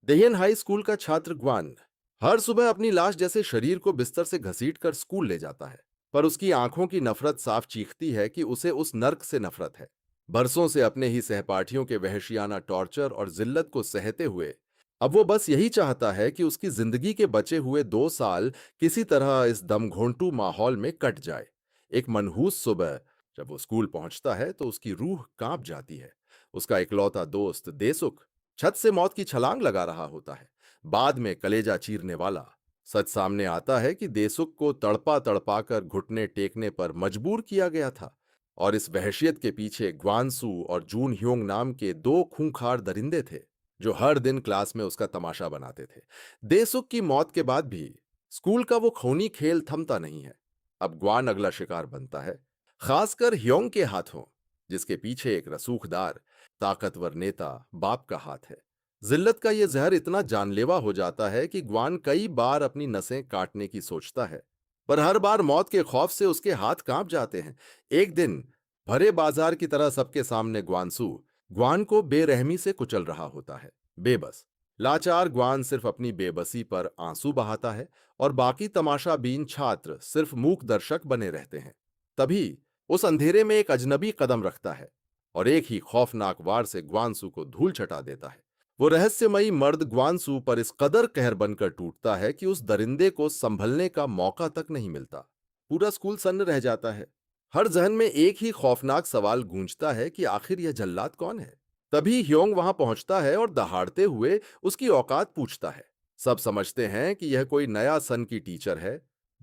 देहियन high school का छात्र ग्वान हर सुबह अपनी लाश जैसे शरीर को बिस्तर से घसीट कर स्कूल ले जाता है। पर उसकी आंखों की नफरत साफ चीखती है कि उसे उस नर्क से नफरत है। बरसों से अपने ही सहपाठियों के वहशियाना टॉर्चर और जिल्लत को सहते हुए अब वो बस यही चाहता है कि उसकी जिंदगी के बचे हुए 2 साल किसी तरह इस दमघोंटू माहौल में कट जाए। एक मनहूस सुबह जब वो स्कूल पहुंचता है तो उसकी रूह कांप जाती है। उसका इकलौता दोस्त देसुख छत से मौत की छलांग लगा रहा होता है। बाद में कलेजा चीरने वाला सच सामने आता है कि देसुख को तड़पा तड़पा कर घुटने टेकने पर मजबूर किया गया था। और इस वहशियत के पीछे ग्वानसू और जून ह्योंग नाम के दो खूंखार दरिंदे थे जो हर दिन क्लास में उसका तमाशा बनाते थे। देसुख की मौत के बाद भी स्कूल का वो खूनी खेल थमता नहीं है। अब ग्वान अगला शिकार बनता है, खासकर ह्योंग के हाथों, जिसके पीछे एक रसूखदार ताकतवर नेता बाप का हाथ है। जिल्लत का यह जहर इतना जानलेवा हो जाता है कि ग्वान कई बार अपनी नसें काटने की सोचता है, पर हर बार मौत के खौफ से उसके हाथ कांप जाते हैं। एक दिन भरे बाजार की तरह सबके सामने ग्वानसू ग्वान को बेरहमी से कुचल रहा होता है। बेबस लाचार ग्वान सिर्फ अपनी बेबसी पर आंसू बहाता है और बाकी तमाशाबीन छात्र सिर्फ मूक दर्शक बने रहते हैं। तभी उस अंधेरे में एक अजनबी कदम रखता है और एक ही खौफनाक वार से ग्वानसू को धूल चटा देता है। वो रहस्यमयी मर्द ग्वानसू पर इस कदर कहर बनकर टूटता है कि उस दरिंदे को संभलने का मौका तक नहीं मिलता। पूरा स्कूल सन्न रह जाता है। हर जहन में एक ही खौफनाक सवाल गूंजता है कि आखिर यह जल्लाद कौन है। तभी ह्योंग वहां पहुंचता है और दहाड़ते हुए उसकी औकात पूछता है। सब समझते हैं कि यह कोई नया सन की टीचर है,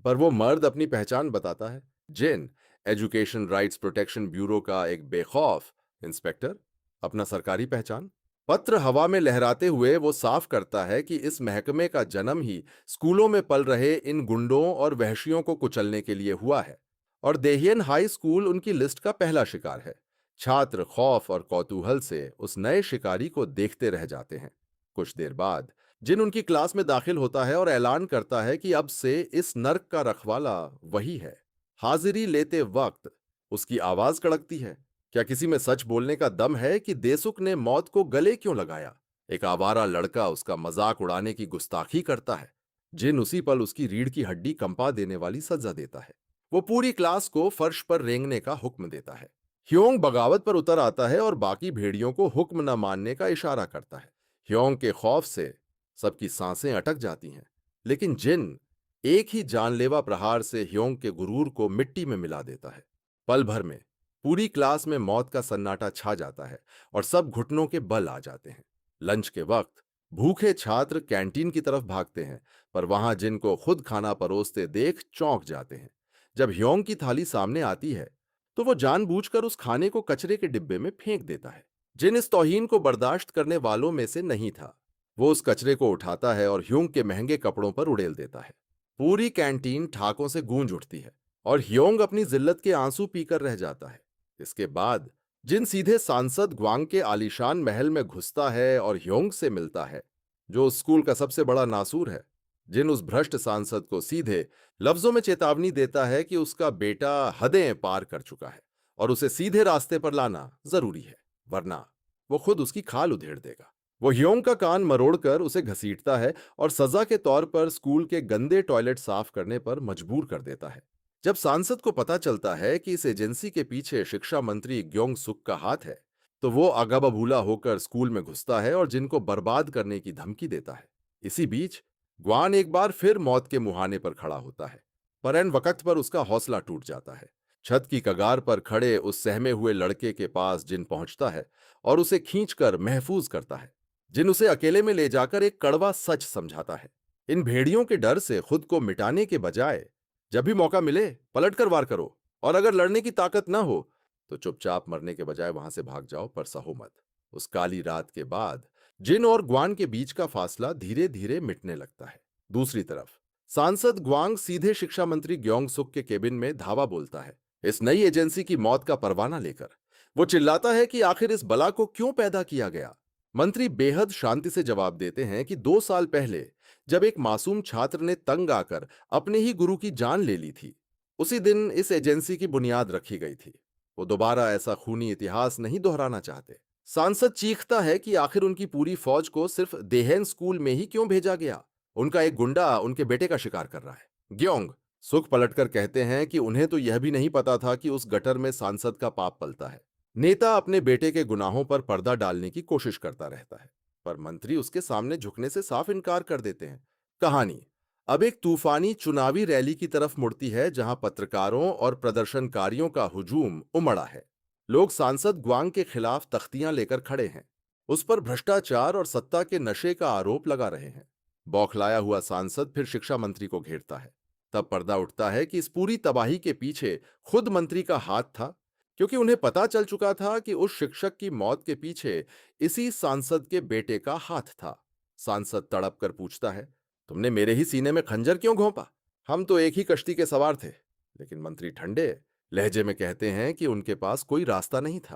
पर वो मर्द अपनी पहचान बताता है। जिन एजुकेशन राइट्स प्रोटेक्शन ब्यूरो का एक बेखौफ इंस्पेक्टर। अपना सरकारी पहचान पत्र हवा में लहराते हुए वो साफ करता है कि इस महकमे का जन्म ही स्कूलों में पल रहे इन गुंडों और वहशियों को कुचलने के लिए हुआ है। और देहियन हाई स्कूल उनकी लिस्ट का पहला शिकार है। छात्र खौफ और कौतूहल से उस नए शिकारी को देखते रह जाते हैं। कुछ देर बाद जिन उनकी क्लास में दाखिल होता है और ऐलान करता है कि अब से इस नर्क का रखवाला वही है। हाजिरी लेते वक्त उसकी आवाज कड़कती है। क्या किसी में सच बोलने का दम है कि देसुख ने मौत को गले क्यों लगाया? एक आवारा लड़का उसका मजाक उड़ाने की गुस्ताखी करता है। जिन उसी पल उसकी रीढ़ की हड्डी कंपा देने वाली सजा देता है। वो पूरी क्लास को फर्श पर रेंगने का हुक्म देता है। ह्योंग बगावत पर उतर आता है और बाकी भेड़ियों को हुक्म न मानने का इशारा करता है। ह्योंग के खौफ से सबकी सांसें अटक जाती हैं। लेकिन जिन एक ही जानलेवा प्रहार से ह्योंग के गुरूर को मिट्टी में मिला देता है। पल भर में पूरी क्लास में मौत का सन्नाटा छा जाता है और सब घुटनों के बल आ जाते हैं। लंच के वक्त भूखे छात्र कैंटीन की तरफ भागते हैं, पर वहां जिनको खुद खाना परोसते देख चौंक जाते हैं। जब ह्योंग की थाली सामने आती है तो वो जानबूझकर उस खाने को कचरे के डिब्बे में फेंक देता है। जिन इस तौहीन को बर्दाश्त करने वालों में से नहीं था। वो उस कचरे को उठाता है और ह्योंग के महंगे कपड़ों पर उड़ेल देता है। पूरी कैंटीन ठाकों से गूंज उठती है और ह्योंग अपनी जिल्लत के आंसू पीकर रह जाता है। इसके बाद जिन सीधे सांसद ग्वांग के आलीशान महल में घुसता है और ह्योंग से मिलता है, जो उस स्कूल का सबसे बड़ा नासूर है। जिन उस भ्रष्ट सांसद को सीधे लफ्जों में चेतावनी देता है कि उसका बेटा हदें पार कर चुका है और उसे सीधे रास्ते पर लाना जरूरी है, वरना वो खुद उसकी खाल उधेड़ देगा। वो ह्योंग का कान मरोड़कर उसे घसीटता है और सजा के तौर पर स्कूल के गंदे टॉयलेट साफ करने पर मजबूर कर देता है। जब सांसद को पता चलता है कि इस एजेंसी के पीछे शिक्षा मंत्री ग्योंग सुक का हाथ है, तो वो आगाबबूला होकर स्कूल में घुसता है और जिनको बर्बाद करने की धमकी देता है। इसी बीच ग्वान एक बार फिर मौत के मुहाने पर खड़ा होता है, पर ऐन वक्त पर उसका हौसला टूट जाता है। छत की कगार पर खड़े उस सहमे हुए लड़के के पास जिन पहुंचता है और उसे खींचकर महफूज करता है। जिन उसे अकेले में ले जाकर एक कड़वा सच समझाता है। इन भेड़ियों के डर से खुद को मिटाने के बजाय जब भी मौका मिले पलट कर वार करो, और अगर लड़ने की ताकत ना हो तो चुपचाप मरने के बजाय वहां से भाग जाओ, पर सहो मत। उस काली रात के बाद जिन और ग्वान के बीच का फासला धीरे धीरे मिटने लगता है। दूसरी तरफ सांसद ग्वांग सीधे शिक्षा मंत्री ग्योंग सुक के केबिन में धावा बोलता है, इस नई एजेंसी की मौत का परवाना लेकर। वो चिल्लाता है कि आखिर इस बला को क्यों पैदा किया गया। मंत्री बेहद शांति से जवाब देते हैं कि 2 साल पहले जब एक मासूम छात्र ने तंग आकर अपने ही गुरु की जान ले ली थी, उसी दिन इस एजेंसी की बुनियाद रखी गई थी। वो दोबारा ऐसा खूनी इतिहास नहीं दोहराना चाहते। सांसद चीखता है कि आखिर उनकी पूरी फौज को सिर्फ देहेन स्कूल में ही क्यों भेजा गया। उनका एक गुंडा उनके बेटे का शिकार कर रहा है। ग्योंग सुख पलटकर कहते हैं कि उन्हें तो यह भी नहीं पता था कि उस गटर में सांसद का पाप पलता है। नेता अपने बेटे के गुनाहों पर पर्दा डालने की कोशिश करता रहता है, पर मंत्री उसके सामने झुकने से साफ इनकार कर देते हैं। कहानी अब एक तूफानी चुनावी रैली की तरफ मुड़ती है, जहां पत्रकारों और प्रदर्शनकारियों का हुजूम उमड़ा है। लोग सांसद ग्वांग के खिलाफ तख्तियां लेकर खड़े हैं। उस पर भ्रष्टाचार और सत्ता के नशे का आरोप लगा रहे हैं। बौखलाया हुआ सांसद फिर शिक्षा मंत्री को घेरता है। तब पर्दा उठता है कि इस पूरी तबाही के पीछे खुद मंत्री का हाथ था, क्योंकि उन्हें पता चल चुका था कि उस शिक्षक की मौत के पीछे इसी सांसद के बेटे का हाथ था। सांसद तड़प कर पूछता है, तुमने मेरे ही सीने में खंजर क्यों घोंपा? हम तो एक ही कश्ती के सवार थे। लेकिन मंत्री ठंडे लहजे में कहते हैं कि उनके पास कोई रास्ता नहीं था।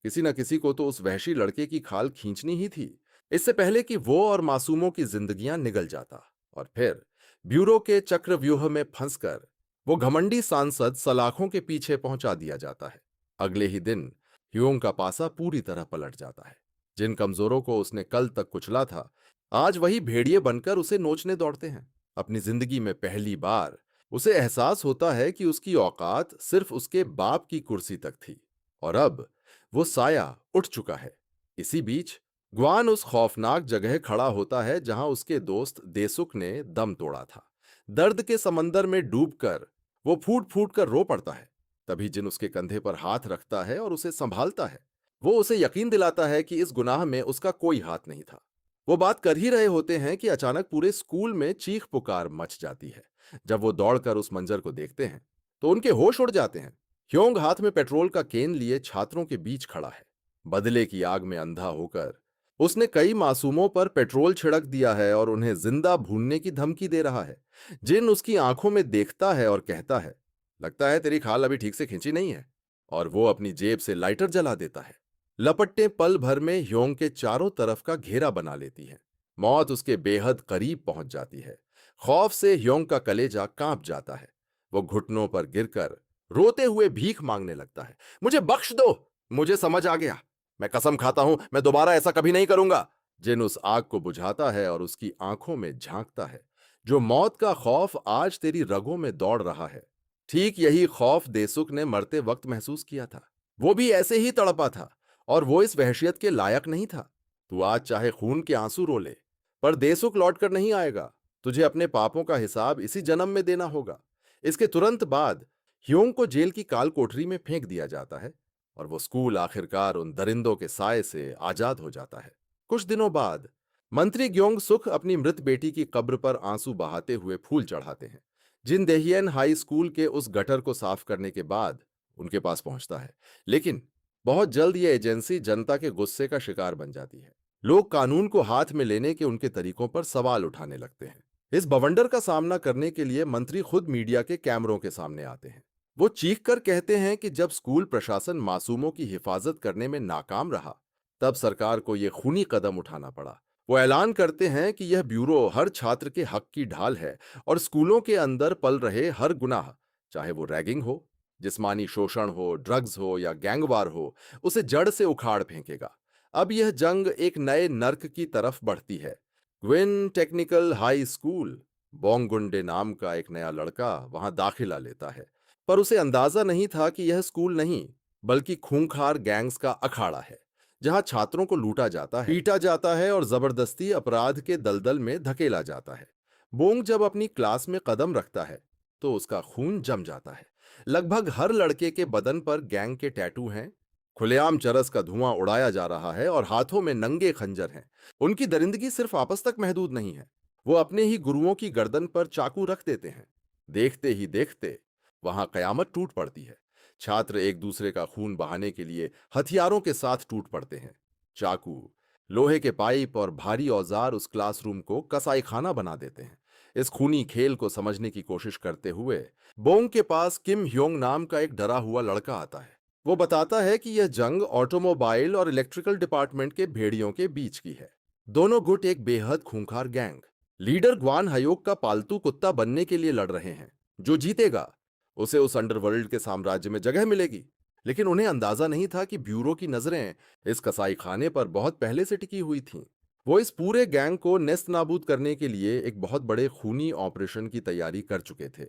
किसी न किसी को तो उस वहशी लड़के की खाल खींचनी ही थी, इससे पहले कि वो और मासूमों की जिंदगियां निगल जाता। और फिर ब्यूरो के चक्रव्यूह में फंसकर वो घमंडी सांसद सलाखों के पीछे पहुंचा दिया जाता है। अगले ही दिन ह्यूंग का पासा पूरी तरह पलट जाता है। जिन कमजोरों को उसने कल तक कुचला था, आज वही भेड़िए बनकर उसे नोचने दौड़ते हैं। अपनी जिंदगी में पहली बार उसे एहसास होता है कि उसकी औकात सिर्फ उसके बाप की कुर्सी तक थी, और अब वो साया उठ चुका है। इसी बीच ग्वान उस खौफनाक जगह खड़ा होता है जहां उसके दोस्त देसुक ने दम तोड़ा था। दर्द के समंदर में डूबकर वो फूट फूट कर रो पड़ता है। तभी जिन उसके कंधे पर हाथ रखता है और उसे संभालता है, वो उसे यकीन दिलाता है कि इस गुनाह में उसका कोई हाथ नहीं था। वो बात कर ही रहे होते हैं कि अचानक पूरे स्कूल में चीख पुकार मच जाती है। जब वो दौड़कर उस मंजर को देखते हैं तो उनके होश उड़ जाते हैं। ह्योंग हाथ में पेट्रोल का केन लिए छात्रों के बीच खड़ा है। बदले की आग में अंधा होकर उसने कई मासूमों पर पेट्रोल छिड़क दिया है और उन्हें जिंदा भूनने की धमकी दे रहा है। जिन उसकी आंखों में देखता है और कहता है, लगता है तेरी खाल अभी ठीक से खींची नहीं है, और वो अपनी जेब से लाइटर जला देता है। लपटें पल भर में ह्योंग के चारों तरफ का घेरा बना लेती हैं। मौत उसके बेहद करीब पहुंच जाती है। खौफ से ह्योंग का कलेजा कांप जाता है। वो घुटनों पर गिरकर रोते हुए भीख मांगने लगता है, मुझे बख्श दो, मुझे समझ आ गया, मैं कसम खाता हूं मैं दोबारा ऐसा कभी नहीं करूंगा। जिन उस आग को बुझाता है और उसकी आंखों में झांकता है, जो मौत का खौफ आज तेरी रगों में दौड़ रहा है, ठीक यही खौफ देसुख ने मरते वक्त महसूस किया था। वो भी ऐसे ही तड़पा था, और वो इस वहशियत के लायक नहीं था। तू आज चाहे खून के आंसू रो ले, पर देसुख लौट कर नहीं आएगा। तुझे अपने पापों का हिसाब इसी जन्म में देना होगा। इसके तुरंत बाद ह्योंग को जेल की काल कोठरी में फेंक दिया जाता है, और वो स्कूल आखिरकार उन दरिंदों के साए से आजाद हो जाता है। कुछ दिनों बाद मंत्री ग्योंग सुख अपनी मृत बेटी की कब्र पर आंसू बहाते हुए फूल चढ़ाते हैं। जिन देहियन हाई स्कूल के उस गटर को साफ करने के बाद उनके पास पहुंचता है, लेकिन बहुत जल्द यह एजेंसी जनता के गुस्से का शिकार बन जाती है। लोग कानून को हाथ में लेने के उनके तरीकों पर सवाल उठाने लगते हैं। इस बवंडर का सामना करने के लिए मंत्री खुद मीडिया के कैमरों के सामने आते हैं। वो चीख कर कहते हैं कि जब स्कूल प्रशासन मासूमों की हिफाजत करने में नाकाम रहा, तब सरकार को यह खूनी कदम उठाना पड़ा। वो ऐलान करते हैं कि यह ब्यूरो हर छात्र के हक की ढाल है, और स्कूलों के अंदर पल रहे हर गुनाह, चाहे वो रैगिंग हो, जिस्मानी शोषण हो, ड्रग्स हो या गैंगवार हो, उसे जड़ से उखाड़ फेंकेगा। अब यह जंग एक नए नर्क की तरफ बढ़ती है। ग्विन टेक्निकल हाई स्कूल, बोंगगुंडे नाम का एक नया लड़का वहां दाखिला लेता है, पर उसे अंदाजा नहीं था कि यह स्कूल नहीं, बल्कि खूंखार गैंग्स का अखाड़ा है, जहां छात्रों को लूटा जाता है, पीटा जाता है और जबरदस्ती अपराध के दलदल में धकेला जाता है। बोंग जब अपनी क्लास में कदम रखता है तो उसका खून जम जाता है। लगभग हर लड़के के बदन पर गैंग के टैटू हैं। खुलेआम चरस का धुआं उड़ाया जा रहा है और हाथों में नंगे खंजर हैं। उनकी दरिंदगी सिर्फ आपस तक महदूद नहीं है, वो अपने ही गुरुओं की गर्दन पर चाकू रख देते हैं। देखते ही देखते वहां कयामत टूट पड़ती है। छात्र एक दूसरे का खून बहाने के लिए हथियारों के साथ टूट पड़ते हैं। चाकू, लोहे के पाइप और भारी औजार उस क्लासरूम को कसाईखाना बना देते हैं। इस खूनी खेल को समझने की कोशिश करते हुए बोंग के पास किम ह्योंग नाम का एक डरा हुआ लड़का आता है। वो बताता है कि यह जंग ऑटोमोबाइल और इलेक्ट्रिकल डिपार्टमेंट के भेड़ियों के बीच की है। दोनों गुट एक बेहद खूंखार गैंग लीडर ग्वान हयोक का पालतू कुत्ता बनने के लिए लड़ रहे हैं। जो जीतेगा उसे उस अंडरवर्ल्ड के साम्राज्य में जगह मिलेगी। लेकिन उन्हें अंदाजा नहीं था कि ब्यूरो की नजरें इस कसाई खाने पर बहुत पहले से टिकी हुई थीं। वो इस पूरे गैंग को नेस्त नाबूद करने के लिए एक बहुत बड़े खूनी ऑपरेशन की तैयारी कर चुके थे,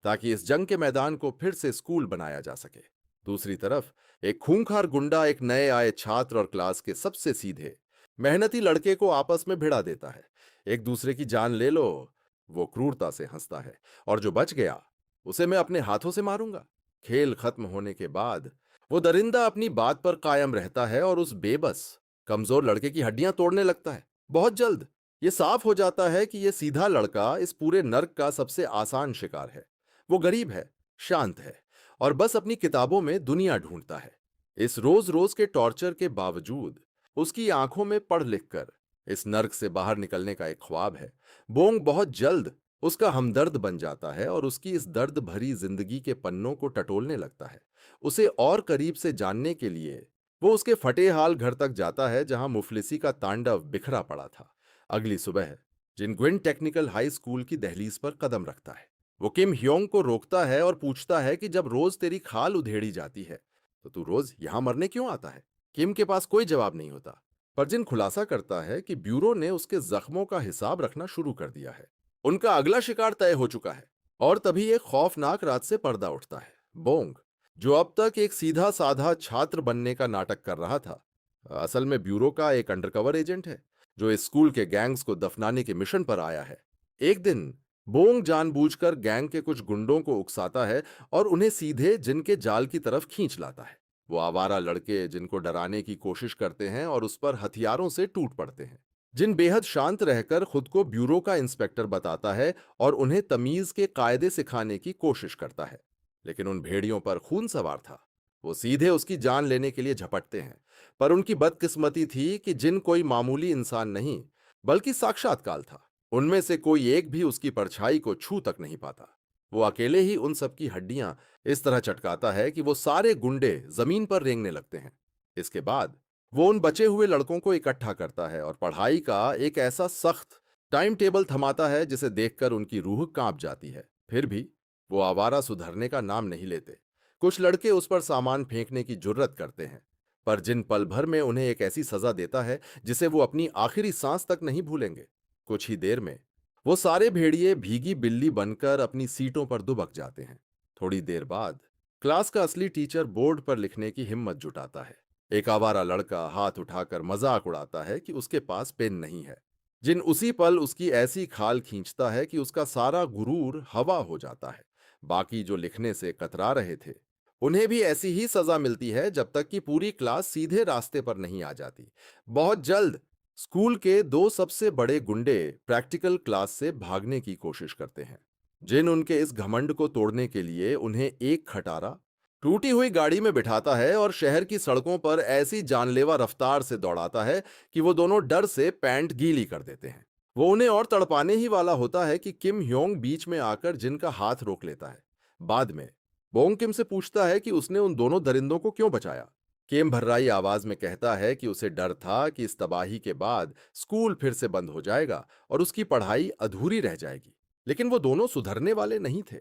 ताकि इस जंग के मैदान को फिर से स्कूल बनाया जा सके। दूसरी तरफ एक खूंखार गुंडा एक नए आए छात्र और क्लास के सबसे सीधे मेहनती लड़के को आपस में भिड़ा देता है। एक दूसरे की जान ले लो, वो क्रूरता से हंसता है, और जो बच गया उसे मैं अपने हाथों से मारूंगा। खेल खत्म होने के बाद वो दरिंदा अपनी बात पर कायम रहता है और उस बेबस कमजोर लड़के की हड्डियां तोड़ने लगता है। बहुत जल्द ये साफ हो जाता है कि ये सीधा लड़का इस पूरे नर्क का सबसे आसान शिकार है। वो गरीब है, शांत है, और बस अपनी किताबों में दुनिया ढूंढता है। इस रोज रोज के टॉर्चर के बावजूद उसकी आंखों में पढ़ लिख कर इस नर्क से बाहर निकलने का एक ख्वाब है। बोंग बहुत जल्द उसका हमदर्द बन जाता है और उसकी इस दर्द भरी जिंदगी के पन्नों को टटोलने लगता है। उसे और करीब से जानने के लिए वो उसके फटे हाल घर तक जाता है, जहां मुफलिसी का तांडव बिखरा पड़ा था। अगली सुबह जिन ग्विन टेक्निकल हाई स्कूल की दहलीज पर कदम रखता है, वो किम ह्योंग को रोकता है और पूछता है कि जब रोज तेरी खाल उधेड़ी जाती है तो तू रोज यहां मरने क्यों आता है। किम के पास कोई जवाब नहीं होता, पर जिन खुलासा करता है कि ब्यूरो ने उसके जख्मों का हिसाब रखना शुरू कर दिया है। उनका अगला शिकार तय हो चुका है। और तभी एक खौफनाक रात से पर्दा उठता है। बोंग, जो अब तक एक सीधा साधा छात्र बनने का नाटक कर रहा था, असल में ब्यूरो का एक अंडरकवर एजेंट है, जो इस स्कूल के गैंग्स को दफनाने के मिशन पर आया है। एक दिन बोंग जानबूझकर गैंग के कुछ गुंडों को उकसाता है और उन्हें सीधे जिनके जाल की तरफ खींच लाता है। वो आवारा लड़के जिनको डराने की कोशिश करते हैं और उस पर हथियारों से टूट पड़ते हैं। जिन बेहद शांत रहकर खुद को ब्यूरो का इंस्पेक्टर बताता है और उन्हें तमीज के कायदे सिखाने की कोशिश करता है। लेकिन उन भेड़ियों पर खून सवार था। वो सीधे उसकी जान लेने के लिए झपटते हैं, पर उनकी बदकिस्मती थी कि जिन कोई मामूली इंसान नहीं बल्कि साक्षात काल था। उनमें से कोई एक भी उसकी परछाई को छू तक नहीं पाता। वो अकेले ही उन सबकी हड्डियां इस तरह चटकाता है कि वो सारे गुंडे जमीन पर रेंगने लगते हैं। इसके बाद वो उन बचे हुए लड़कों को इकट्ठा करता है और पढ़ाई का एक ऐसा सख्त टाइम टेबल थमाता है जिसे देखकर उनकी रूह कांप जाती है। फिर भी वो आवारा सुधरने का नाम नहीं लेते। कुछ लड़के उस पर सामान फेंकने की जुर्रत करते हैं, पर जिन पल भर में उन्हें एक ऐसी सजा देता है जिसे वो अपनी आखिरी सांस तक नहीं भूलेंगे। कुछ ही देर में वो सारे भेड़िए भीगी बिल्ली बनकर अपनी सीटों पर दुबक जाते हैं। थोड़ी देर बाद क्लास का असली टीचर बोर्ड पर लिखने की हिम्मत जुटाता है। एक आवारा लड़का हाथ उठाकर मजाक उड़ाता है कि उसके पास पेन नहीं है। जिन उसी पल उसकी ऐसी खाल खींचता है कि उसका सारा गुरूर हवा हो जाता है। बाकी जो लिखने से कतरा रहे थे, उन्हें भी ऐसी ही सजा मिलती है जब तक कि पूरी क्लास सीधे रास्ते पर नहीं आ जाती। बहुत जल्द स्कूल के दो सबसे बड़े गुंडे प्रैक्टिकल क्लास से भागने की कोशिश करते हैं। जिन उनके इस घमंड को तोड़ने के लिए उन्हें एक खटारा टूटी हुई गाड़ी में बिठाता है और शहर की सड़कों पर ऐसी जानलेवा रफ्तार से दौड़ाता है कि वो दोनों डर से पैंट गीली कर देते हैं। वो उन्हें और तड़पाने ही वाला होता है कि किम ह्योंग बीच में आकर जिनका हाथ रोक लेता है। बाद में बोंग किम से पूछता है कि उसने उन दोनों दरिंदों को क्यों बचाया। किम भर्राई आवाज में कहता है कि उसे डर था कि इस तबाही के बाद स्कूल फिर से बंद हो जाएगा और उसकी पढ़ाई अधूरी रह जाएगी। लेकिन वो दोनों सुधरने वाले नहीं थे।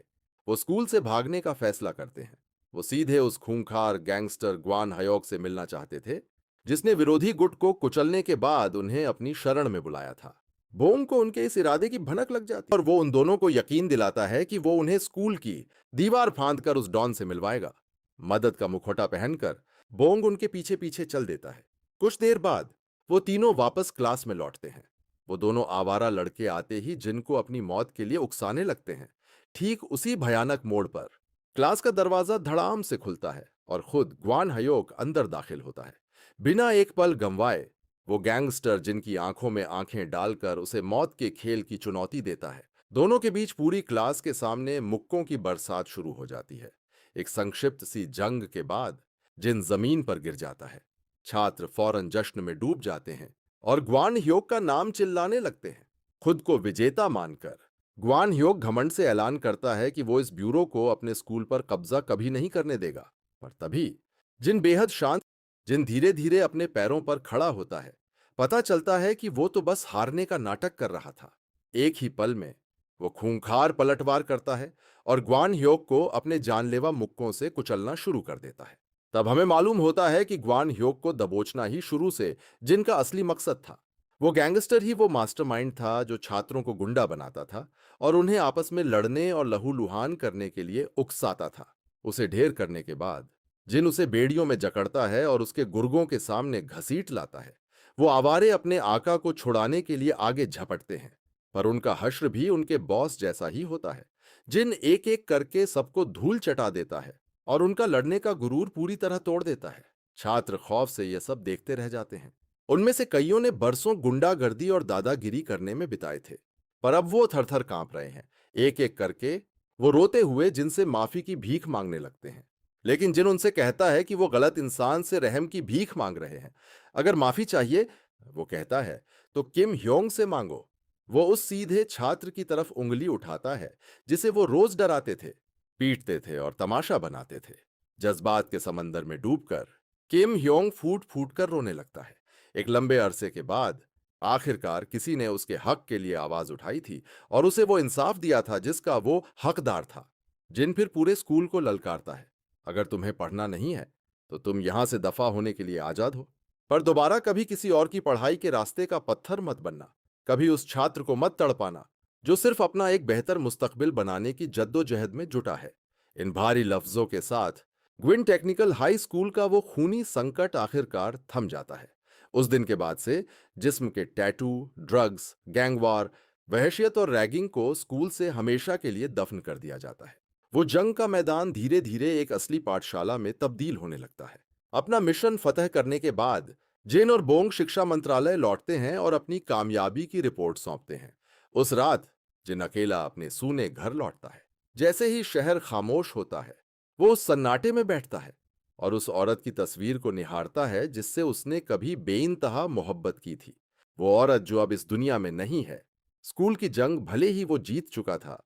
वो स्कूल से भागने का फैसला करते हैं। वो सीधे उस खूंखार गैंगस्टर ग्वान हयोक से मिलना चाहते थे, जिसने विरोधी गुट को कुचलने के बाद उन्हें अपनी शरण में बुलाया था। बोंग को उनके इस इरादे की भनक लग जाती है और वो उन दोनों को यकीन दिलाता है कि वो उन्हें स्कूल की दीवार फांदकर उस डॉन से मिलवाएगा। मदद का मुखौटा पहनकर बोंग उनके पीछे पीछे चल देता है। कुछ देर बाद वो तीनों वापस क्लास में लौटते हैं। वो दोनों आवारा लड़के आते ही जिनको अपनी मौत के लिए उकसाने लगते हैं। ठीक उसी भयानक मोड़ पर क्लास का दरवाजा धड़ाम से खुलता है और खुद ग्वान हयोक अंदर दाखिल होता है। बिना एक पल गंवाए वो गैंगस्टर जिनकी आंखों में आंखें डालकर उसे मौत के खेल की चुनौती देता है। दोनों के बीच पूरी क्लास के सामने मुक्कों की बरसात शुरू हो जाती है। एक संक्षिप्त सी जंग के बाद जिन जमीन पर गिर जाता है, छात्र फौरन जश्न में डूब जाते हैं और ग्वान ह्योक का नाम चिल्लाने लगते हैं। खुद को विजेता मानकर ग्वान ह्योक घमंड से ऐलान करता है कि वो इस ब्यूरो को अपने स्कूल पर कब्जा कभी नहीं करने देगा। पर तभी जिन बेहद शांत जिन धीरे धीरे अपने पैरों पर खड़ा होता है, पता चलता है कि वो तो बस हारने का नाटक कर रहा था। एक ही पल में वो खूंखार पलटवार करता है और ग्वान ह्योक को अपने जानलेवा मुक्कों से कुचलना शुरू कर देता है। तब हमें मालूम होता है कि ग्वान ह्योक को दबोचना ही शुरू से जिनका असली मकसद था। वो गैंगस्टर ही वो मास्टरमाइंड था जो छात्रों को गुंडा बनाता था और उन्हें आपस में लड़ने और लहूलुहान करने के लिए उकसाता था। उसे ढेर करने के बाद जिन उसे बेड़ियों में जकड़ता है और उसके गुर्गों के सामने घसीट लाता है, वो आवारे अपने आका को छुड़ाने के लिए आगे झपटते हैं। पर उनका हश्र भी उनके बॉस जैसा ही होता है, जिन एक एक करके सबको धूल चटा देता है और उनका लड़ने का गुरूर पूरी तरह तोड़ देता है। छात्र खौफ से यह सब देखते रह जाते हैं। उनमें से कईयों ने बरसों गुंडागर्दी और दादागिरी करने में बिताए थे, पर अब वो थर थर कांप रहे हैं। एक एक करके वो रोते हुए जिनसे माफी की भीख मांगने लगते हैं। लेकिन जिन उनसे कहता है कि वो गलत इंसान से रहम की भीख मांग रहे हैं, अगर माफी चाहिए, वो कहता है, तो किम ह्योंग से मांगो। वो उस सीधे छात्र की तरफ उंगली उठाता है जिसे वो रोज डराते थे, पीटते थे और तमाशा बनाते थे। जज्बात के समंदर में डूबकर किम ह्योंग फूट फूट कर रोने लगता है। एक लंबे अरसे के बाद आखिरकार किसी ने उसके हक के लिए आवाज उठाई थी और उसे वो इंसाफ दिया था जिसका वो हकदार था। जिन फिर पूरे स्कूल को ललकारता है, अगर तुम्हें पढ़ना नहीं है तो तुम यहां से दफा होने के लिए आजाद हो, पर दोबारा कभी किसी और की पढ़ाई के रास्ते का पत्थर मत बनना। कभी उस छात्र को मत तड़पाना जो सिर्फ अपना एक बेहतर मुस्तकबिल बनाने की जद्दोजहद में जुटा है। इन भारी लफ्जों के साथ ग्विन टेक्निकल हाई स्कूल का वो खूनी संकट आखिरकार थम जाता है। उस दिन के बाद से जिस्म के टैटू, ड्रग्स, गैंगवार, वहशियत और रैगिंग को स्कूल से हमेशा के लिए दफन कर दिया जाता है। वो जंग का मैदान धीरे धीरे एक असली पाठशाला में तब्दील होने लगता है। अपना मिशन फतह करने के बाद जिन और बोंग शिक्षा मंत्रालय लौटते हैं और अपनी कामयाबी की रिपोर्ट सौंपते हैं। उस रात जिन अकेला अपने सूने घर लौटता है, जैसे ही शहर खामोश होता है, वो उस सन्नाटे में बैठता है और उस औरत की तस्वीर को निहारता है जिससे उसने कभी बेइंतहा मोहब्बत की थी। वो औरत जो अब इस दुनिया में नहीं है। स्कूल की जंग भले ही वो जीत चुका था,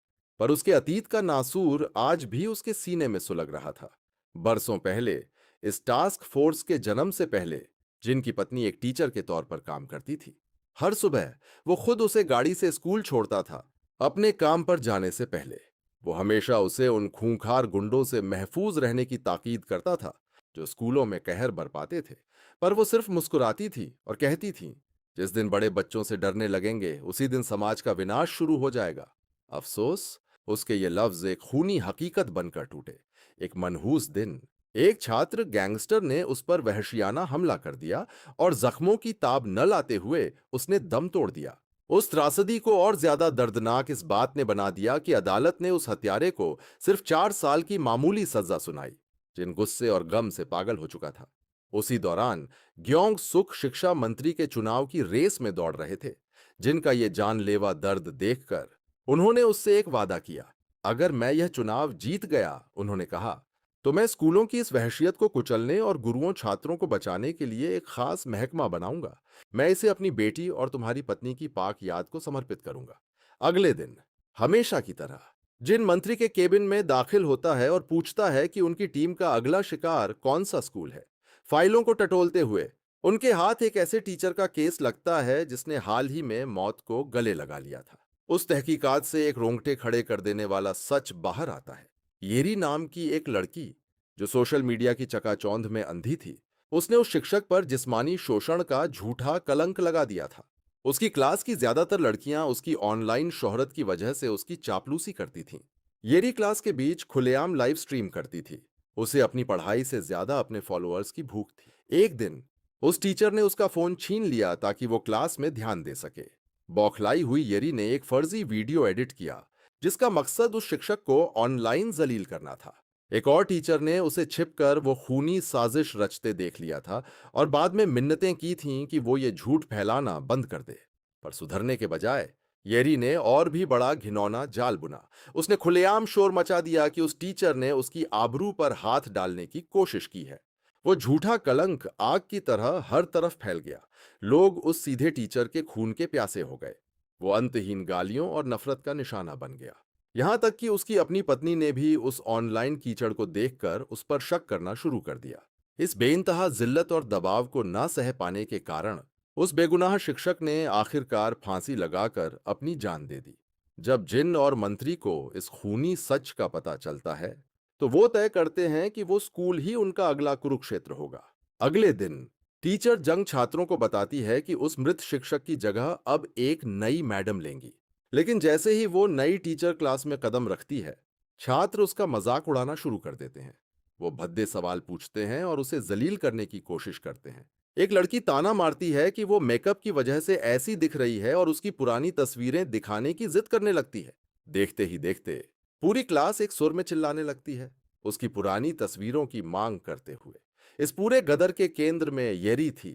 पर उसके अतीत का नासूर आज भी उसके सीने में सुलग रहा था। बरसों पहले, इस टास्क फोर्स के जन्म से पहले, जिनकी पत्नी एक टीचर के तौर पर काम करती थी, हर सुबह वो खुद उसे गाड़ी से स्कूल छोड़ता था। अपने काम पर जाने से पहले वो हमेशा उसे उन खूंखार गुंडों से महफूज रहने की ताकीद करता था जो स्कूलों में कहर बरपाते थे। पर वो सिर्फ मुस्कुराती थी और कहती थी, जिस दिन बड़े बच्चों से डरने लगेंगे उसी दिन समाज का विनाश शुरू हो जाएगा। अफसोस, उसके ये लफ्ज एक खूनी हकीकत बनकर टूटे। एक मनहूस दिन एक छात्र गैंगस्टर ने उस पर वहशियाना हमला कर दिया और जख्मों की ताब न लाते हुए उसने दम तोड़ दिया। उस त्रासदी को और ज्यादा दर्दनाक इस बात ने बना दिया कि अदालत ने उस हत्यारे को सिर्फ 4 साल की मामूली सजा सुनाई, जिन गुस्से और गम से पागल हो चुका था। उसी दौरान ग्योंग सुक शिक्षा मंत्री के चुनाव की रेस में दौड़ रहे थे, जिनका ये जानलेवा दर्द देखकर उन्होंने उससे एक वादा किया। अगर मैं यह चुनाव जीत गया, उन्होंने कहा, तो मैं स्कूलों की इस वहशियत को कुचलने और गुरुओं छात्रों को बचाने के लिए एक खास महकमा बनाऊंगा। मैं इसे अपनी बेटी और तुम्हारी पत्नी की पाक याद को समर्पित करूंगा। अगले दिन हमेशा की तरह जिन मंत्री के केबिन में दाखिल होता है और पूछता है कि उनकी टीम का अगला शिकार कौन सा स्कूल है, फाइलों को टटोलते हुए उनके हाथ एक ऐसे टीचर का केस लगता है जिसने हाल ही में मौत को गले लगा लिया था। उस तहकीकात से एक रोंगटे खड़े कर देने वाला सच बाहर आता है। येरी नाम की एक लड़की जो सोशल मीडिया की चकाचौंध में अंधी थी, उसने उस शिक्षक पर जिस्मानी शोषण का झूठा कलंक लगा दिया था। उसकी क्लास की ज्यादातर लड़कियां उसकी ऑनलाइन शोहरत की वजह से उसकी चापलूसी करती थीं। येरी क्लास के बीच खुलेआम लाइव स्ट्रीम करती थी। उसे अपनी पढ़ाई से ज्यादा अपने फॉलोअर्स की भूख थी। एक दिन उस टीचर ने उसका फोन छीन लिया ताकि वो क्लास में ध्यान दे सके। बौखलाई हुई येरी ने एक फर्जी वीडियो एडिट किया जिसका मकसद उस शिक्षक को ऑनलाइन जलील करना था। एक और टीचर ने उसे छिपकर वो खूनी साजिश रचते देख लिया था और बाद में मिन्नतें की थीं कि वो ये झूठ फैलाना बंद कर दे। पर सुधरने के बजाय येरी ने और भी बड़ा घिनौना जाल बुना। उसने खुलेआम शोर मचा दिया कि उस टीचर ने उसकी आबरू पर हाथ डालने की कोशिश की है। वो झूठा कलंक आग की तरह हर तरफ फैल गया। लोग उस सीधे टीचर के खून के प्यासे हो गए। वो अंतहीन गालियों और नफरत का निशाना बन गया। यहां तक कि उसकी अपनी पत्नी ने भी उस ऑनलाइन कीचड़ को देखकर उस पर शक करना शुरू कर दिया। इस बेइंतहा जिल्लत और दबाव को ना सह पाने के कारण उस बेगुनाह शिक्षक ने आखिरकार फांसी लगाकर अपनी जान दे दी। जब जिन और मंत्री को इस खूनी सच का पता चलता है, तो वो तय करते हैं कि वो स्कूल ही उनका अगला कुरुक्षेत्र होगा। अगले दिन टीचर जंग छात्रों को बताती है कि उस मृत शिक्षक की जगह अब एक नई मैडम लेंगी। लेकिन जैसे ही वो नई टीचर क्लास में कदम रखती है, छात्र उसका मजाक उड़ाना शुरू कर देते हैं। वो भद्दे सवाल पूछते हैं और उसे जलील करने की कोशिश करते हैं। एक लड़की ताना मारती है कि वो मेकअप की वजह से ऐसी दिख रही है और उसकी पुरानी तस्वीरें दिखाने की जिद करने लगती है। देखते ही देखते पूरी क्लास एक सुर में चिल्लाने लगती है, उसकी पुरानी तस्वीरों की मांग करते हुए। इस पूरे गदर के केंद्र में येरी थी,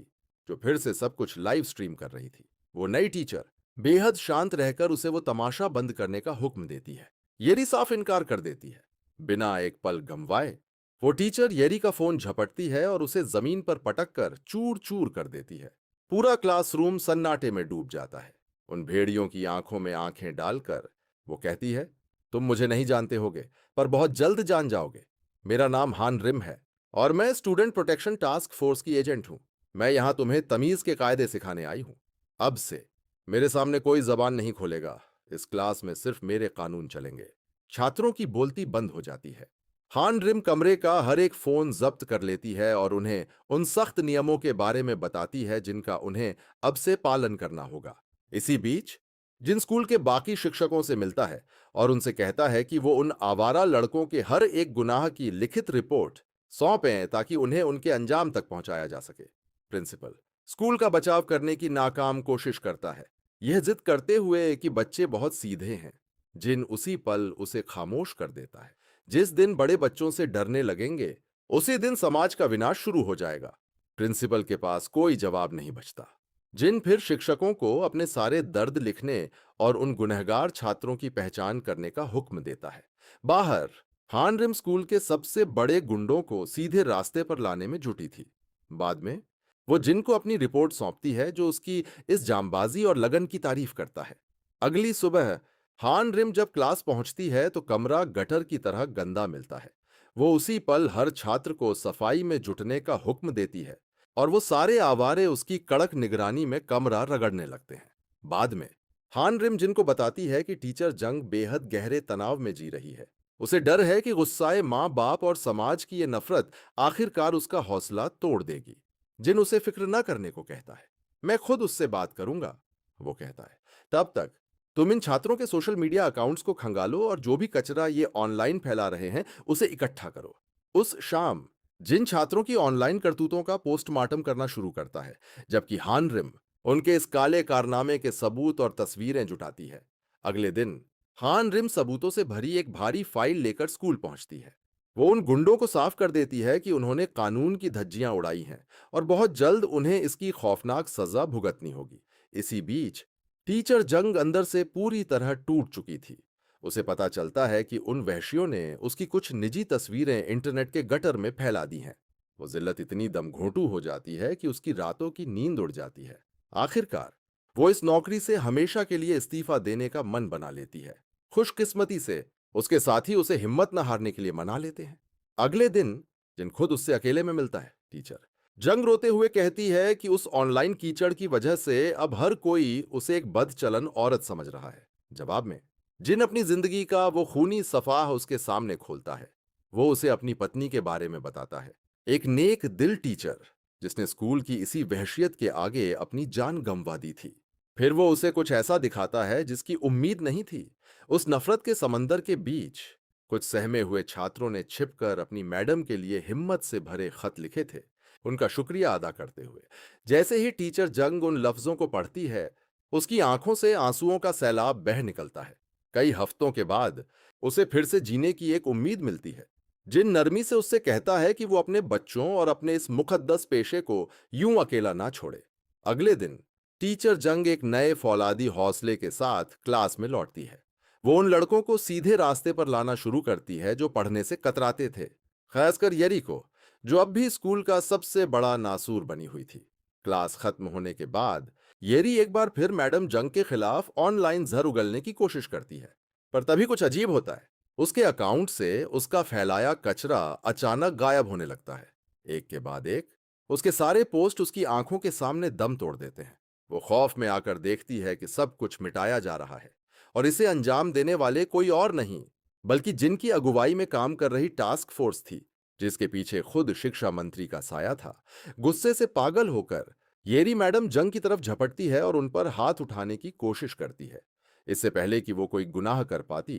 जो फिर से सब कुछ लाइव स्ट्रीम कर रही थी। वो नई टीचर बेहद शांत रहकर उसे वो तमाशा बंद करने का हुक्म देती है। येरी साफ इनकार कर देती है। बिना एक पल गंवाए वो टीचर येरी का फोन झपटती है और उसे जमीन पर पटक कर चूर चूर कर देती है। पूरा क्लासरूम सन्नाटे में डूब जाता है। उन भेड़ियों की आंखों में आंखें डालकर वो कहती है, तुम मुझे नहीं जानते होगे, पर बहुत जल्द जान जाओगे। मेरा नाम हान रिम है और मैं स्टूडेंट प्रोटेक्शन टास्क फोर्स की एजेंट हूं। मैं यहां तुम्हें तमीज के कायदे सिखाने आई हूं। अब से मेरे सामने कोई जबान नहीं खोलेगा। इस क्लास में सिर्फ मेरे कानून चलेंगे। छात्रों की बोलती बंद हो जाती है। हान रिम कमरे का हर एक फोन जब्त कर लेती है और उन्हें उन सख्त नियमों के बारे में बताती है जिनका उन्हें अब से पालन करना होगा। इसी बीच जिन स्कूल के बाकी शिक्षकों से मिलता है और उनसे कहता है कि वो उन आवारा लड़कों के हर एक गुनाह की लिखित रिपोर्ट सौंपें ताकि उन्हें उनके अंजाम तक पहुंचाया जा सके। प्रिंसिपल स्कूल का बचाव करने की नाकाम कोशिश करता है, यह जिद करते हुए कि बच्चे बहुत सीधे हैं। जिन उसी पल उसे खामोश कर देता है। जिस दिन बड़े बच्चों से डरने लगेंगे, उसी दिन समाज का विनाश शुरू हो जाएगा। प्रिंसिपल के पास कोई जवाब नहीं बचता। जिन फिर शिक्षकों को अपने सारे दर्द लिखने और उन गुनहगार छात्रों की पहचान करने का हुक्म देता है। बाहर हान रिम स्कूल के सबसे बड़े गुंडों को सीधे रास्ते पर लाने में जुटी थी। बाद में वो जिनको अपनी रिपोर्ट सौंपती है, जो उसकी इस जांबाजी और लगन की तारीफ करता है। अगली सुबह हान रिम जब क्लास पहुंचती है तो कमरा गटर की तरह गंदा मिलता है। वो उसी पल हर छात्र को सफाई में जुटने का हुक्म देती है और वो सारे आवारे उसकी कड़क निगरानी में कमरा रगड़ने लगते हैं। बाद में हान रिम जिनको बताती है कि टीचर जंग बेहद गहरे तनाव में जी रही है। उसे डर है कि गुस्साए माँ बाप और समाज की ये नफरत आखिरकार उसका हौसला तोड़ देगी। जिन उसे फिक्र न करने को कहता है, मैं खुद उससे बात करूंगा। वो कहता है, तब तक तुम इन छात्रों के सोशल मीडिया अकाउंट्स को खंगालो और जो भी कचरा ये ऑनलाइन फैला रहे हैं उसे इकट्ठा करो। उस शाम जिन छात्रों की ऑनलाइन करतूतों का पोस्टमार्टम करना शुरू करता है, जबकि हान रिम उनके इस काले कारनामे के सबूत और तस्वीरें जुटाती है। अगले दिन हान रिम सबूतों से भरी एक भारी फाइल लेकर स्कूल पहुंचती है। वो उन गुंडों को साफ कर देती है कि उन्होंने कानून की धज्जियां उड़ाई हैं और बहुत जल्द उन्हें इसकी खौफनाक सजा भुगतनी होगी। इसी बीच टीचर जंग अंदर से पूरी तरह टूट चुकी थी। उसे पता चलता है कि उन वहशियों ने उसकी कुछ निजी तस्वीरें इंटरनेट के गटर में फैला दी हैं। वो जिल्लत इतनी दमघोंटू हो जाती है कि उसकी रातों की नींद उड़ जाती है। आखिरकार वो इस नौकरी से हमेशा के लिए इस्तीफा देने का मन बना लेती है। खुशकिस्मती से उसके साथी उसे हिम्मत न हारने के लिए मना लेते हैं। अगले दिन जिन खुद उससे अकेले में मिलता है, टीचर जंग रोते हुए कहती है कि उस ऑनलाइन कीचड़ की वजह से अब हर कोई उसे एक बदचलन औरत समझ रहा है। जवाब में जिन अपनी जिंदगी का वो खूनी सफाह उसके सामने खोलता है, वो उसे अपनी पत्नी के बारे में बताता है। एक नेक दिल टीचर जिसने स्कूल की इसी वहशियत के आगे अपनी जान गंवा दी थी। फिर वो उसे कुछ ऐसा दिखाता है जिसकी उम्मीद नहीं थी। उस नफरत के समंदर के बीच कुछ सहमे हुए छात्रों ने छिपकर अपनी मैडम के लिए हिम्मत से भरे खत लिखे थे, उनका शुक्रिया अदा करते हुए। जैसे ही टीचर जंग उन लफ्जों को पढ़ती है, उसकी आंखों से आंसुओं का सैलाब बह निकलता है। कई हफ्तों के बाद उसे फिर से जीने की एक उम्मीद मिलती है। जिन नरमी से उससे कहता है कि वो अपने बच्चों और अपने इस मुकद्दस पेशे को यूं अकेला ना छोड़े। अगले दिन टीचर जंग एक नए फौलादी हौसले के साथ क्लास में लौटती है। वो उन लड़कों को सीधे रास्ते पर लाना शुरू करती है जो पढ़ने से कतराते थे, खासकर यरी को, जो अब भी स्कूल का सबसे बड़ा नासूर बनी हुई थी। क्लास खत्म होने के बाद येरी एक बार फिर मैडम जंग के खिलाफ ऑनलाइन जहर उगलने की कोशिश करती है, पर तभी कुछ अजीब होता है। उसके अकाउंट से उसका फैलाया कचरा अचानक गायब होने लगता है। एक के बाद एक उसके सारे पोस्ट उसकी आंखों के सामने दम तोड़ देते हैं। वो खौफ में आकर देखती है कि सब कुछ मिटाया जा रहा है और इसे अंजाम देने वाले कोई और नहीं, बल्कि जिन की अगुवाई में काम कर रही टास्क फोर्स थी, जिसके पीछे खुद शिक्षा मंत्री का साया था। गुस्से से पागल होकर येरी मैडम जंग की तरफ झपटती है और उन पर हाथ उठाने की कोशिश करती है। इससे पहले कि वो कोई गुनाह कर पाती,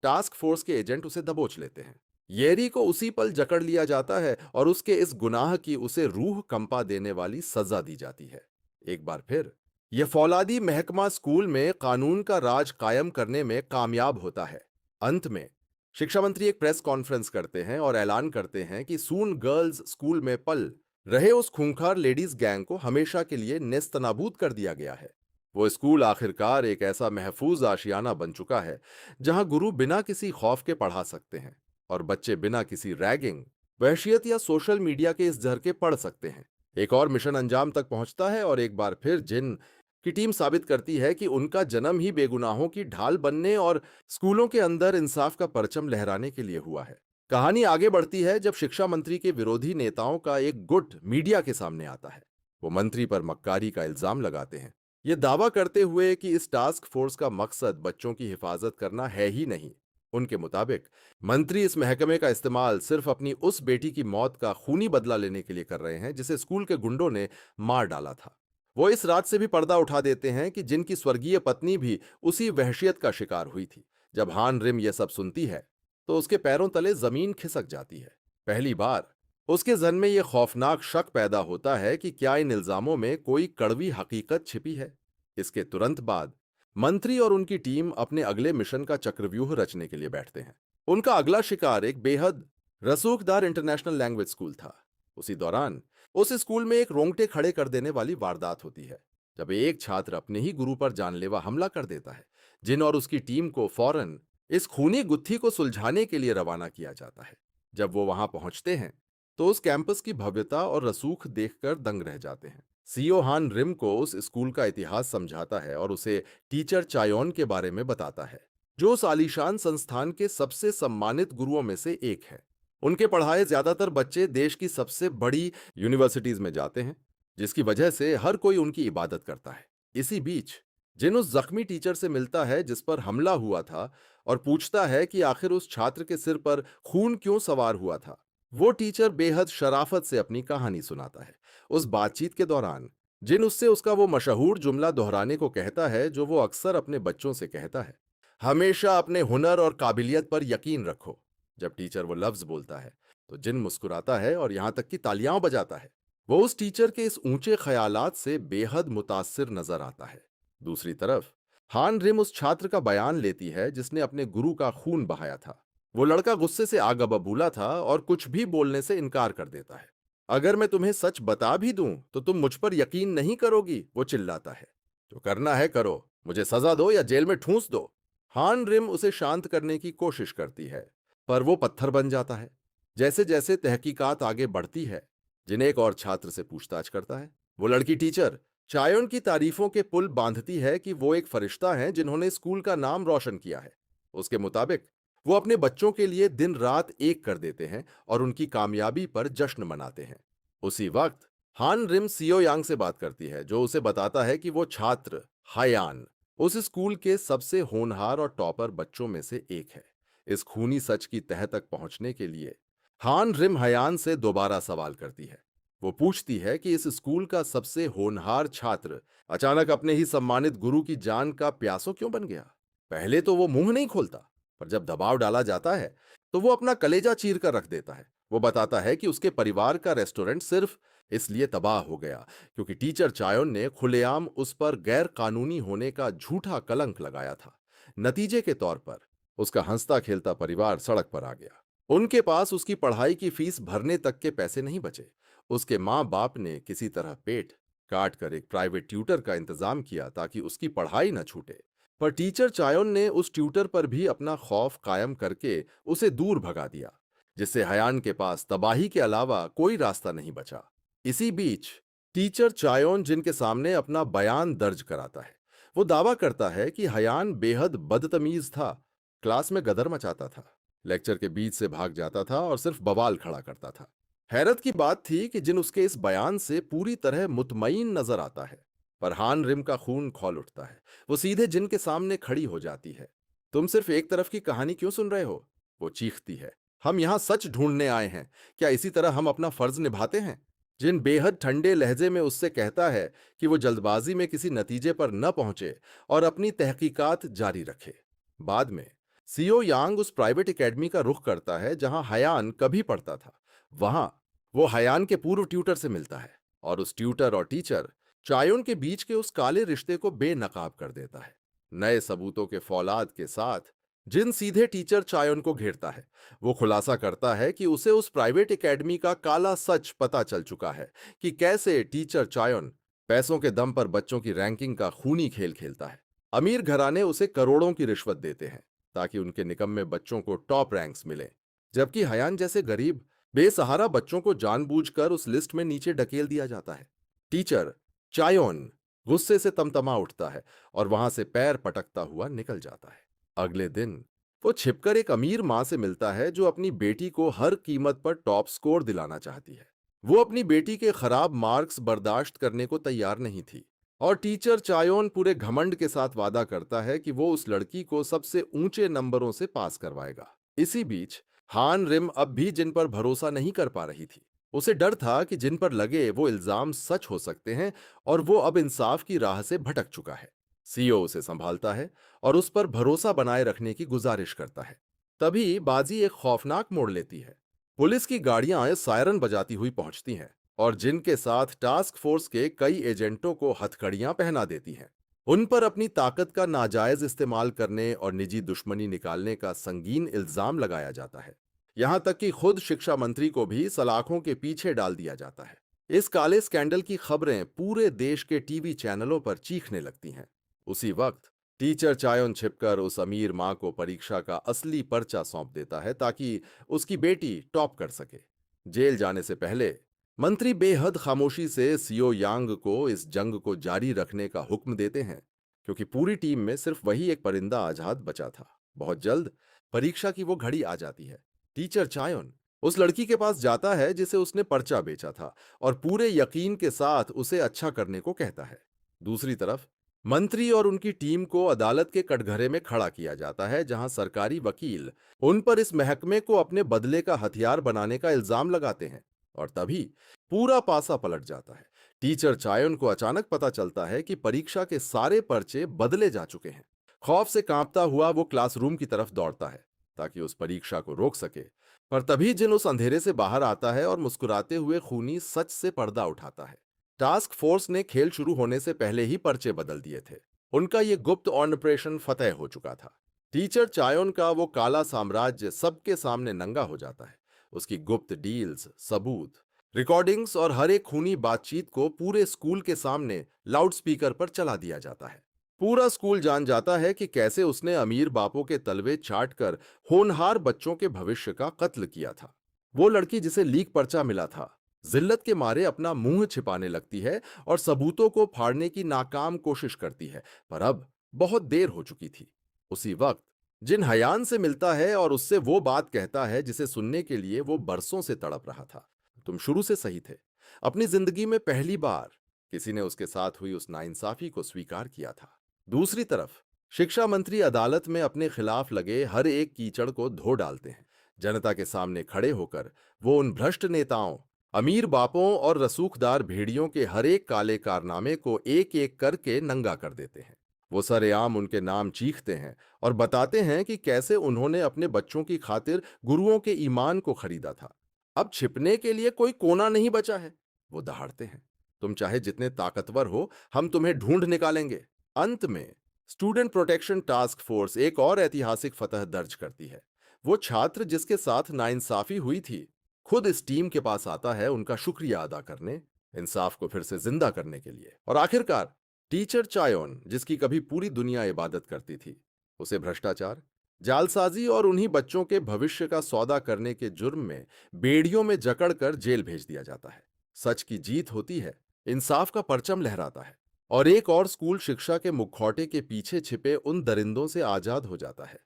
टास्क फोर्स के एजेंट उसे दबोच लेते हैं। येरी को उसी पल जकड़ लिया जाता है और उसके इस गुनाह की उसे रूह कंपा देने वाली सजा दी जाती है। एक बार फिर यह फौलादी महकमा स्कूल में कानून का राज कायम करने में कामयाब होता है। अंत में शिक्षा मंत्री एक प्रेस कॉन्फ्रेंस करते हैं और ऐलान करते हैं कि सून गर्ल्स स्कूल में पल रहे उस खूंखार लेडीज गैंग को हमेशा के लिए नेस्तनाबूद कर दिया गया है। वो स्कूल आखिरकार एक ऐसा महफूज आशियाना बन चुका है जहां गुरु बिना किसी खौफ के पढ़ा सकते हैं और बच्चे बिना किसी रैगिंग, वहशियत या सोशल मीडिया के इस झर के पढ़ सकते हैं। एक और मिशन अंजाम तक पहुंचता है और एक बार फिर जिन की टीम साबित करती है कि उनका जन्म ही बेगुनाहों की ढाल बनने और स्कूलों के अंदर इंसाफ का परचम लहराने के लिए हुआ है। कहानी आगे बढ़ती है जब शिक्षा मंत्री के विरोधी नेताओं का एक गुट मीडिया के सामने आता है। वो मंत्री पर मक्कारी का इल्जाम लगाते हैं, ये दावा करते हुए कि इस टास्क फोर्स का मकसद बच्चों की हिफाजत करना है ही नहीं। उनके मुताबिक मंत्री इस महकमे का इस्तेमाल सिर्फ अपनी उस बेटी की मौत का खूनी बदला लेने के लिए कर रहे हैं जिसे स्कूल के गुंडों ने मार डाला था। वो इस रात से भी पर्दा उठा देते हैं कि जिनकी स्वर्गीय पत्नी भी उसी वहशियत का शिकार हुई थी। जब हान रिम यह सब सुनती है तो उसके पैरों तले जमीन खिसक जाती है। पहली बार उसके जन में यह खौफनाक शक पैदा होता है कि क्या इन इल्जामों में कोई कड़वी हकीकत छिपी है। इसके तुरंत बाद मंत्री और उनकी टीम अपने अगले मिशन का चक्रव्यूह रचने के लिए बैठते हैं। उनका अगला शिकार एक बेहद रसूखदार इंटरनेशनल लैंग्वेज स्कूल था। उसी दौरान उस स्कूल में एक रोंगटे खड़े कर देने वाली वारदात होती है जब एक छात्र अपने ही गुरु पर जानलेवा हमला कर देता है। जिन और उसकी टीम को फौरन इस खूनी गुत्थी को सुलझाने के लिए रवाना किया जाता है। जब वो वहां पहुंचते हैं तो उस कैंपस की भव्यता और रसूख देखकर दंग रह जाते हैं। सीओ हान रिम को उस स्कूल का इतिहास समझाता है और उसे टीचर चायोन के बारे में बताता है, जो उस आलीशान संस्थान के सबसे सम्मानित गुरुओं में से एक है। उनके पढ़ाए ज्यादातर बच्चे देश की सबसे बड़ी यूनिवर्सिटीज में जाते हैं, जिसकी वजह से हर कोई उनकी इबादत करता है। इसी बीच जिन उस जख्मी टीचर से मिलता है जिस पर हमला हुआ था और पूछता है कि आखिर उस छात्र के सिर पर खून क्यों सवार हुआ था, वो टीचर बेहद शराफत से अपनी कहानी सुनाता है। उस बातचीत के दौरान जिन उससे उसका वो मशहूर जुमला दोहराने को कहता है जो वो अक्सर अपने बच्चों से कहता है, हमेशा अपने हुनर और काबिलियत पर यकीन रखो। जब टीचर वो लफ्ज बोलता है तो जिन मुस्कुराता है और यहां तक कि तालियां बजाता है। वो उस टीचर के इस ऊंचे ख्यालात से बेहद मुतासिर नजर आता है। दूसरी तरफ हान रिम उस छात्र का बयान लेती है जिसने अपने गुरु का खून बहाया था। वो लड़का गुस्से से आग बबूला था और कुछ भी बोलने से इनकार कर देता है। अगर मैं तुम्हें सच बता भी दूं तो तुम मुझ पर यकीन नहीं करोगी, वो चिल्लाता है। जो करना है करो, मुझे सजा दो या जेल में ठूंस दो। हान रिम उसे शांत करने की कोशिश करती है, पर वो पत्थर बन जाता है। जैसे जैसे तहकीकात आगे बढ़ती है, जिन एक और छात्र से पूछताछ करता है। वो लड़की टीचर चायोन की तारीफों के पुल बांधती है कि वो एक फरिश्ता हैं जिन्होंने स्कूल का नाम रोशन किया है। उसके मुताबिक वो अपने बच्चों के लिए दिन रात एक कर देते हैं और उनकी कामयाबी पर जश्न मनाते हैं। उसी वक्त हान रिम सियो यांग से बात करती है, जो उसे बताता है कि वो छात्र हायान उस स्कूल के सबसे होनहार और टॉपर बच्चों में से एक है। इस खूनी सच की तह तक पहुंचने के लिए हान रिम हयान से दोबारा सवाल करती है। वो पूछती है कि इस स्कूल का सबसे होनहार छात्र अचानक अपने ही सम्मानित गुरु की जान का प्यासो क्यों बन गया। पहले तो वो मुंह नहीं खोलता, पर जब दबाव डाला जाता है तो वो अपना कलेजा चीर कर रख देता है। वो बताता है कि उसके परिवार का रेस्टोरेंट सिर्फ इसलिए तबाह हो गया क्योंकि टीचर चायोन ने खुलेआम उस पर गैर कानूनी होने का झूठा कलंक लगाया था। नतीजे के तौर पर उसका हंसता खेलता परिवार सड़क पर आ गया। उनके पास उसकी पढ़ाई की फीस भरने तक के पैसे नहीं बचे। उसके माँ बाप ने किसी तरह पेट काट कर एक प्राइवेट ट्यूटर का इंतजाम किया ताकि उसकी पढ़ाई न छूटे। पर टीचर चायोन ने उस ट्यूटर पर भी अपना खौफ कायम करके उसे दूर भगा दिया, जिससे हयान के पास तबाही के अलावा कोई रास्ता नहीं बचा। इसी बीच टीचर चायोन जिनके सामने अपना बयान दर्ज कराता है, वो दावा करता है कि हयान बेहद बदतमीज था, क्लास में गदर मचाता था, लेक्चर के बीच से भाग जाता था और सिर्फ बवाल खड़ा करता था। हैरत की बात थी कि जिन उसके इस बयान से पूरी तरह मुतमईन नजर आता है, पर हान रिम का खून खौल उठता है। वो सीधे जिन के सामने खड़ी हो जाती है। तुम सिर्फ एक तरफ की कहानी क्यों सुन रहे हो? वो चीखती है। हम यहाँ सच ढूंढने आए हैं। क्या इसी तरह हम अपना फर्ज निभाते हैं? जिन बेहद ठंडे लहजे में उससे कहता है कि वो जल्दबाजी में किसी नतीजे पर न पहुंचे और अपनी तहकीकात जारी रखे। बाद में सीओ यांग उस प्राइवेट एकेडमी का रुख करता है जहां हयान कभी पढ़ता था। वहां वो हयान के पूर्व ट्यूटर से मिलता है और उस ट्यूटर और टीचर चायोन के बीच के उस काले रिश्ते को बेनकाब कर देता है। नए सबूतों के फौलाद के साथ जिन सीधे टीचर चायोन को घेरता है, वो खुलासा करता है कि उसे उस प्राइवेट एकेडमी का काला सच पता चल चुका है कि कैसे टीचर चायोन पैसों के दम पर बच्चों की रैंकिंग का खूनी खेल खेलता है। अमीर घराने उसे करोड़ों की रिश्वत देते हैं ताकि उनके निकम्मे बच्चों को टॉप रैंक्स मिले, जबकि हयान जैसे गरीब बेसहारा बच्चों को जानबूझकर उस लिस्ट में नीचे ढकेल दिया जाता है। टीचर चायोन गुस्से से तमतमा उठता है और वहां से पैर पटकता हुआ निकल जाता है। अगले दिन वो छिपकर एक अमीर मां से मिलता है जो अपनी बेटी को हर कीमत पर टॉप स्कोर दिलाना चाहती है। वो अपनी बेटी के खराब मार्क्स बर्दाश्त करने को तैयार नहीं थी और टीचर चायोन पूरे घमंड के साथ वादा करता है कि वो उस लड़की को सबसे ऊंचे नंबरों से पास करवाएगा। इसी बीच हान रिम अब भी जिन पर भरोसा नहीं कर पा रही थी। उसे डर था कि जिन पर लगे वो इल्जाम सच हो सकते हैं और वो अब इंसाफ की राह से भटक चुका है। सीईओ उसे संभालता है और उस पर भरोसा बनाए रखने की गुजारिश करता है। तभी बाजी एक खौफनाक मोड़ लेती है। पुलिस की गाड़ियां सायरन बजाती हुई पहुंचती हैं और जिनके साथ टास्क फोर्स के कई एजेंटों को हथकड़ियां पहना देती हैं। उन पर अपनी ताकत का नाजायज इस्तेमाल करने और निजी दुश्मनी निकालने का संगीन इल्जाम लगाया जाता है। यहां तक कि खुद शिक्षा मंत्री को भी सलाखों के पीछे डाल दिया जाता है। इस काले स्कैंडल की खबरें पूरे देश के टीवी चैनलों पर चीखने लगती हैं। उसी वक्त टीचर चायोन छिपकर उस अमीर मां को परीक्षा का असली पर्चा सौंप देता है ताकि उसकी बेटी टॉप कर सके। जेल जाने से पहले मंत्री बेहद खामोशी से सीओ यांग को इस जंग को जारी रखने का हुक्म देते हैं, क्योंकि पूरी टीम में सिर्फ वही एक परिंदा आजाद बचा था। बहुत जल्द परीक्षा की वो घड़ी आ जाती है। टीचर चायोन उस लड़की के पास जाता है जिसे उसने पर्चा बेचा था और पूरे यकीन के साथ उसे अच्छा करने को कहता है। दूसरी तरफ मंत्री और उनकी टीम को अदालत के कटघरे में खड़ा किया जाता है जहां सरकारी वकील उन पर इस महकमे को अपने बदले का हथियार बनाने का इल्जाम लगाते हैं। और तभी पूरा पासा पलट जाता है। टीचर चायोन को अचानक पता चलता है कि परीक्षा के सारे पर्चे बदले जा चुके हैं। खौफ से कांपता हुआ वो क्लासरूम की तरफ दौड़ता है ताकि उस परीक्षा को रोक सके। पर तभी जिन उस अंधेरे से बाहर आता है और मुस्कुराते हुए खूनी सच से पर्दा उठाता है। टास्क फोर्स ने खेल शुरू होने से पहले ही पर्चे बदल दिए थे। उनका ये गुप्त ऑपरेशन फतेह हो चुका था। टीचर चायोन का वो काला साम्राज्य सबके सामने नंगा हो जाता है। उसकी गुप्त डील्स, सबूत, रिकॉर्डिंग्स और हर एक खूनी बातचीत को पूरे स्कूल के सामने लाउडस्पीकर पर चला दिया जाता है। पूरा स्कूल जान जाता है कि कैसे उसने अमीर बापों के तलवे चाटकर होनहार बच्चों के भविष्य का कत्ल किया था। वो लड़की जिसे लीक पर्चा मिला था, जिल्लत के मारे अपना मुंह छिपाने लगती है और सबूतों को फाड़ने की नाकाम कोशिश करती है, पर अब बहुत देर हो चुकी थी। उसी वक्त जिन हयान से मिलता है और उससे वो बात कहता है जिसे सुनने के लिए वो बरसों से तड़प रहा था। तुम शुरू से सही थे। अपनी जिंदगी में पहली बार किसी ने उसके साथ हुई उस नाइंसाफी को स्वीकार किया था। दूसरी तरफ शिक्षा मंत्री अदालत में अपने खिलाफ लगे हर एक कीचड़ को धो डालते हैं। जनता के सामने खड़े होकर वो उन भ्रष्ट नेताओं, अमीर बापों और रसूखदार भेड़ियों के हर एक काले कारनामे को एक एक करके नंगा कर देते हैं। वो सरेआम उनके नाम चीखते हैं और बताते हैं कि कैसे उन्होंने अपने बच्चों की खातिर गुरुओं के ईमान को खरीदा था। अब छिपने के लिए कोई कोना नहीं बचा है। वो दहाड़ते हैं, तुम चाहे जितने ताकतवर हो, हम तुम्हें ढूंढ निकालेंगे। अंत में स्टूडेंट प्रोटेक्शन टास्क फोर्स एक और ऐतिहासिक फतह दर्ज करती है। वो छात्र जिसके साथ नाइंसाफी हुई थी खुद इस टीम के पास आता है उनका शुक्रिया अदा करने, इंसाफ को फिर से जिंदा करने के लिए। और आखिरकार टीचर चायोन, जिसकी कभी पूरी दुनिया इबादत करती थी, उसे भ्रष्टाचार, जालसाजी और उन्हीं बच्चों के भविष्य का सौदा करने के जुर्म में बेड़ियों में जकड़कर जेल भेज दिया जाता है। सच की जीत होती है, इंसाफ का परचम लहराता है और एक और स्कूल शिक्षा के मुखौटे के पीछे छिपे उन दरिंदों से आजाद हो जाता है।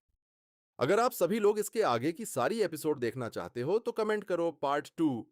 अगर आप सभी लोग इसके आगे की सारी एपिसोड देखना चाहते हो तो कमेंट करो पार्ट 2।